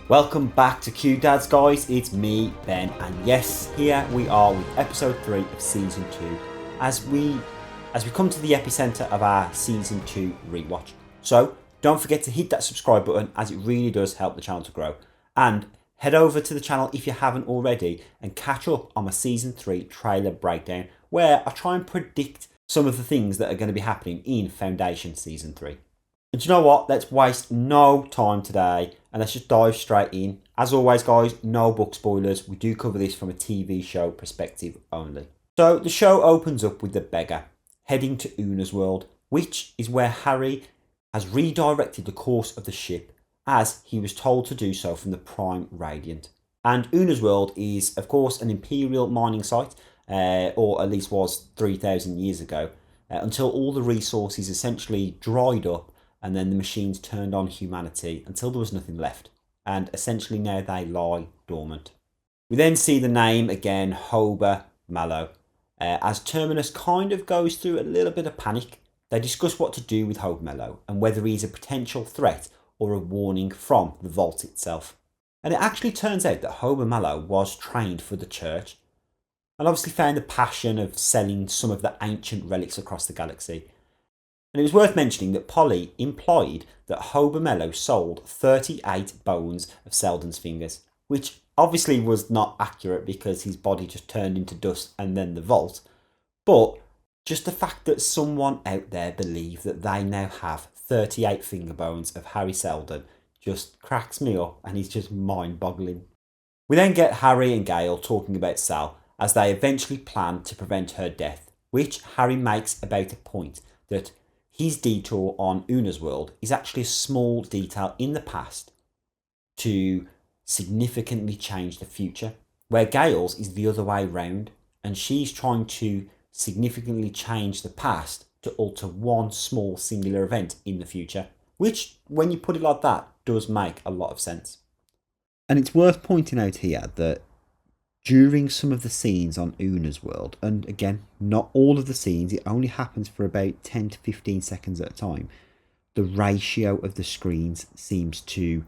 Welcome back to Q Dads, guys. It's me, Ben, and yes, here we are with episode 3 of season 2 as we come to the epicenter of our season 2 rewatch. So don't forget to hit that subscribe button, as it really does help the channel to grow. And head over to the channel if you haven't already and catch up on my season 3 trailer breakdown, where I try and predict some of the things that are going to be happening in Foundation season 3. And do you know what? Let's waste no time today and let's just dive straight in. As always, guys, no book spoilers. We do cover this from a TV show perspective only. So the show opens up with the beggar heading to Una's world, which is where Harry has redirected the course of the ship as he was told to do so from the Prime Radiant. And Una's world is, of course, an imperial mining site, or at least was 3,000 years ago, until all the resources essentially dried up and then the machines turned on humanity until there was nothing left. And essentially now they lie dormant. We then see the name again, Hober Mallow, as Terminus kind of goes through a little bit of panic. They discuss what to do with Hober Mallow and whether he's a potential threat or a warning from the vault itself. And it actually turns out that Hober Mallow was trained for the church and obviously found the passion of selling some of the ancient relics across the galaxy. And it was worth mentioning that Polly implied that Hober Mallow sold 38 bones of Selden's fingers, which obviously was not accurate because his body just turned into dust and then the vault. But just the fact that someone out there believed that they now have 38 finger bones of Harry Selden just cracks me up, and it's just mind-boggling. We then get Harry and Gale talking about Sal as they eventually plan to prevent her death, which Harry makes about a point that his detour on Una's world is actually a small detail in the past to significantly change the future, where Gale's is the other way round, and she's trying to significantly change the past to alter one small singular event in the future, which, when you put it like that, does make a lot of sense. And it's worth pointing out here that during some of the scenes on Una's world, and again, not all of the scenes, it only happens for about 10 to 15 seconds at a time, the ratio of the screens seems to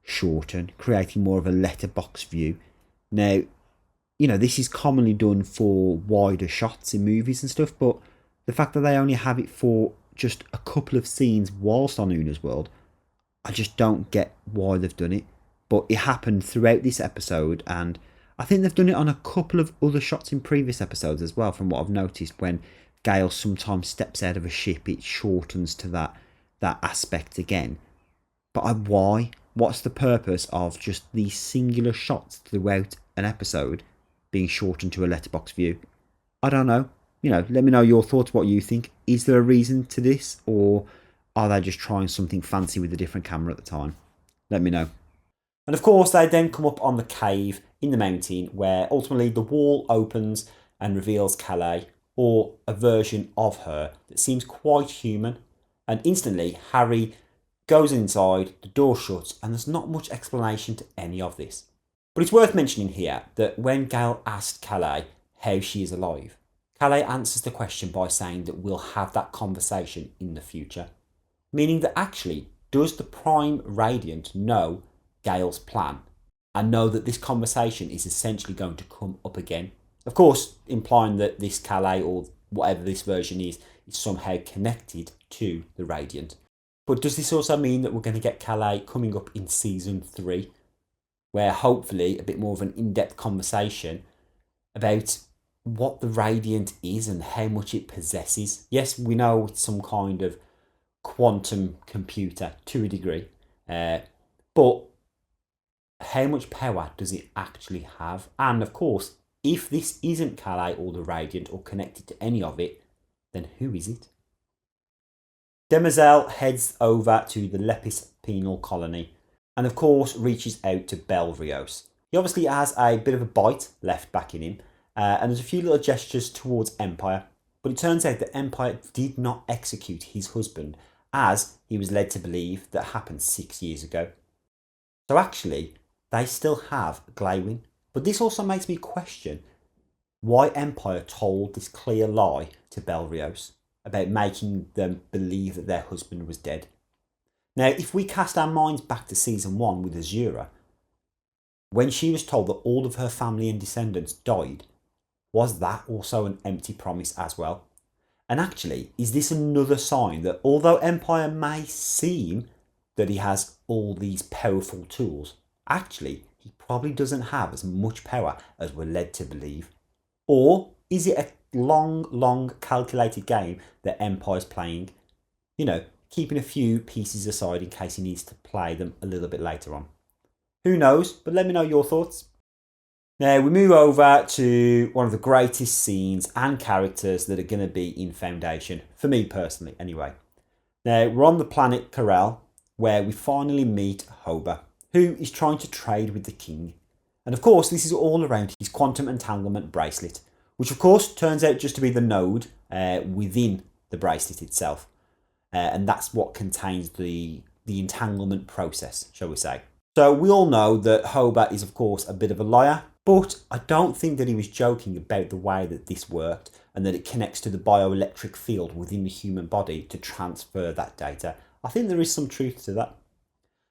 shorten, creating more of a letterbox view. Now, this is commonly done for wider shots in movies and stuff, but the fact that they only have it for just a couple of scenes whilst on Una's world, I just don't get why they've done it. But it happened throughout this episode, and I think they've done it on a couple of other shots in previous episodes as well, from what I've noticed. When Gale sometimes steps out of a ship, it shortens to that aspect again. But why? What's the purpose of just these singular shots throughout an episode being shortened to a letterbox view? I don't know. Let me know your thoughts, what you think. Is there a reason to this, or are they just trying something fancy with a different camera at the time? Let me know. And of course, they then come up on the cave in the mountain, where ultimately the wall opens and reveals Calais, or a version of her that seems quite human. And instantly, Harry goes inside, the door shuts, and there's not much explanation to any of this. But it's worth mentioning here that when Gale asked Calais how she is alive, Calais answers the question by saying that we'll have that conversation in the future. Meaning that actually, does the Prime Radiant know Gale's plan and know that this conversation is essentially going to come up again? Of course, implying that this Calais, or whatever this version is somehow connected to the Radiant. But does this also mean that we're going to get Calais coming up in season 3, where hopefully a bit more of an in-depth conversation about what the Radiant is and how much it possesses? Yes, we know it's some kind of quantum computer to a degree, but how much power does it actually have? And of course, if this isn't Calais or the Radiant or connected to any of it, then who is it? Demoiselle heads over to the Lepis penal colony and of course reaches out to Belrios. He obviously has a bit of a bite left back in him, and there's a few little gestures towards Empire, but it turns out that Empire did not execute his husband, as he was led to believe that happened 6 years ago. So actually, they still have Glaywin, but this also makes me question why Empire told this clear lie to Belrios about making them believe that their husband was dead. Now, if we cast our minds back to season 1 with Azura, when she was told that all of her family and descendants died, was that also an empty promise as well? And actually, is this another sign that although Empire may seem that he has all these powerful tools, actually he probably doesn't have as much power as we're led to believe? Or is it a long calculated game that Empire's playing? Keeping a few pieces aside in case he needs to play them a little bit later on. Who knows, but let me know your thoughts. Now we move over to one of the greatest scenes and characters that are going to be in Foundation, for me personally anyway. Now we're on the planet Corel, where we finally meet Hoba, who is trying to trade with the king. And of course this is all around his quantum entanglement bracelet, which of course turns out just to be the node within the bracelet itself. And that's what contains the entanglement process, shall we say. So we all know that Hoba is of course a bit of a liar, but I don't think that he was joking about the way that this worked and that it connects to the bioelectric field within the human body to transfer that data. I think there is some truth to that.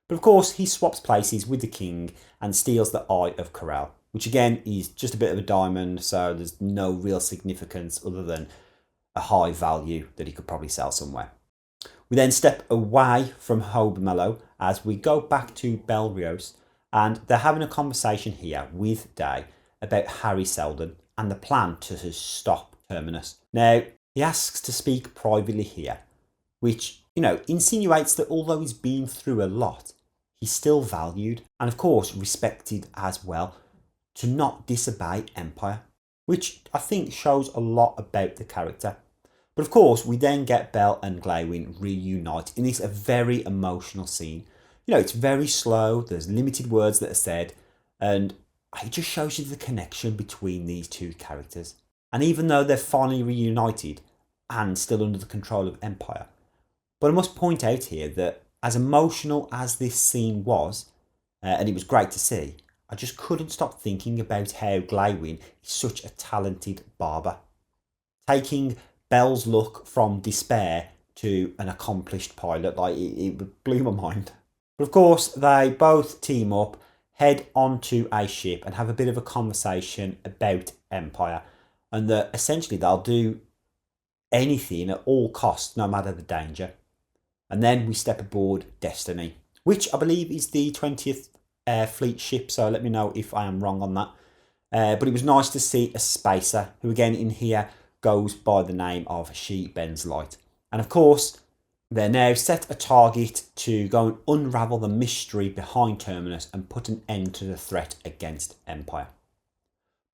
But of course he swaps places with the king and steals the Eye of Corel, which again is just a bit of a diamond, so there's no real significance other than a high value that he could probably sell somewhere. We then step away from Hoba as we go back to Belrios, and they're having a conversation here with Day about Harry Seldon and the plan to stop Terminus. Now, he asks to speak privately here, which, insinuates that although he's been through a lot, he's still valued and of course respected as well, to not disobey Empire, which I think shows a lot about the character. But of course, we then get Bell and Glaywin reunite in this very emotional scene. It's very slow, there's limited words that are said, and it just shows you the connection between these two characters. And even though they're finally reunited and still under the control of Empire, but I must point out here that as emotional as this scene was, and it was great to see, I just couldn't stop thinking about how Glaywin is such a talented barber. Taking Bell's look from despair to an accomplished pilot, it blew my mind. But of course, they both team up, head onto a ship and have a bit of a conversation about Empire, and that essentially they'll do anything at all costs, no matter the danger. And then we step aboard Destiny, which I believe is the 20th Fleet ship, so let me know if I am wrong on that. But it was nice to see a spacer, who again in here goes by the name of She Bends Light. And of course, they're now set a target to go and unravel the mystery behind Terminus and put an end to the threat against Empire.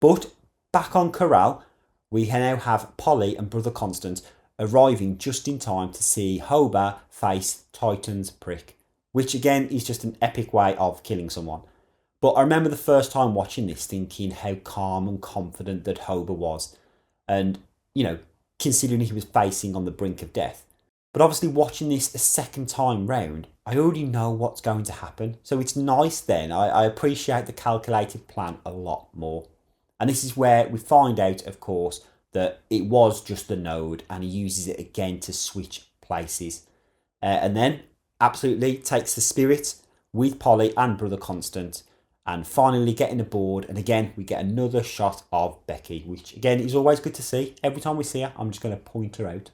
But back on Corel, we now have Polly and Brother Constant arriving just in time to see Hoba face Titan's prick, which again is just an epic way of killing someone. But I remember the first time watching this thinking how calm and confident that Hoba was, and considering he was facing on the brink of death. But obviously watching this a second time round, I already know what's going to happen. So it's nice then. I appreciate the calculated plan a lot more. And this is where we find out, of course, that it was just the node and he uses it again to switch places. And then absolutely takes the spirit with Polly and Brother Constant and finally getting aboard. And again, we get another shot of Becky, which again is always good to see. Every time we see her, I'm just going to point her out.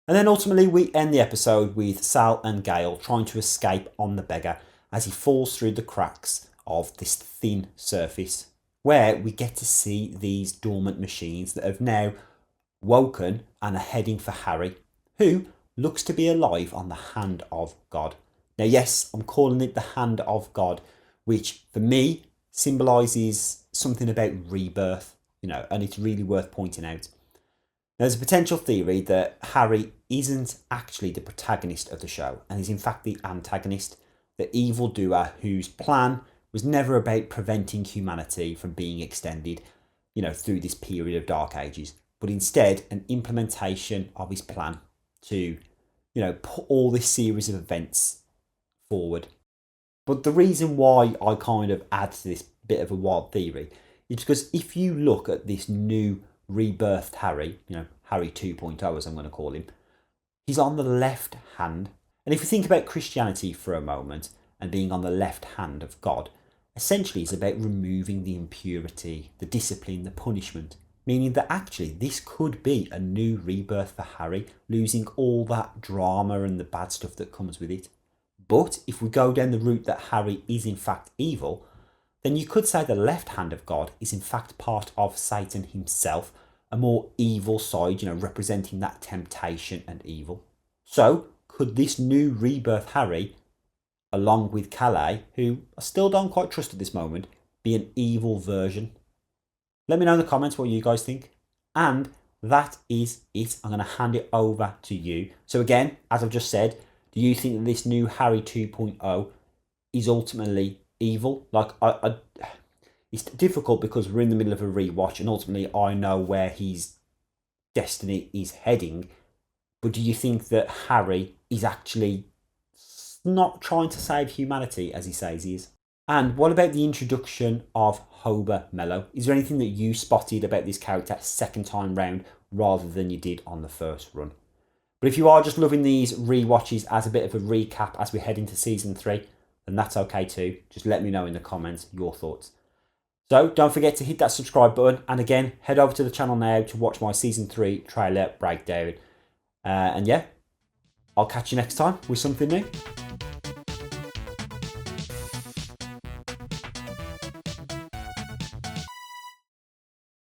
And then ultimately we end the episode with Sal and Gale trying to escape on the beggar as he falls through the cracks of this thin surface, where we get to see these dormant machines that have now woken and are heading for Harry, who looks to be alive on the hand of God. Now yes, I'm calling it the hand of God, which for me symbolises something about rebirth, and it's really worth pointing out. There's a potential theory that Harry isn't actually the protagonist of the show and is in fact the antagonist, the evildoer whose plan was never about preventing humanity from being extended, through this period of Dark Ages, but instead an implementation of his plan to, put all this series of events forward. But the reason why I kind of add to this bit of a wild theory is because if you look at this new rebirthed Harry, Harry 2.0 as I'm going to call him, he's on the left hand. And if you think about Christianity for a moment and being on the left hand of God, essentially is about removing the impurity, the discipline, the punishment, meaning that actually this could be a new rebirth for Harry, losing all that drama and the bad stuff that comes with it. But if we go down the route that Harry is in fact evil, then you could say the left hand of God is in fact part of Satan himself, a more evil side, representing that temptation and evil. So, could this new rebirth Harry, along with Calais, who I still don't quite trust at this moment, be an evil version? Let me know in the comments what you guys think. And that is it. I'm going to hand it over to you. So again, as I've just said, do you think that this new Harry 2.0 is ultimately evil? Like, it's difficult because we're in the middle of a rewatch and ultimately I know where his destiny is heading. But do you think that Harry is actually not trying to save humanity as he says he is? And what about the introduction of Hober Mellow? Is there anything that you spotted about this character second time round rather than you did on the first run? But if you are just loving these rewatches as a bit of a recap as we head into season 3, then that's okay too. Just let me know in the comments your thoughts. So don't forget to hit that subscribe button, and again, head over to the channel now to watch my season 3 trailer breakdown. And yeah, I'll catch you next time with something new.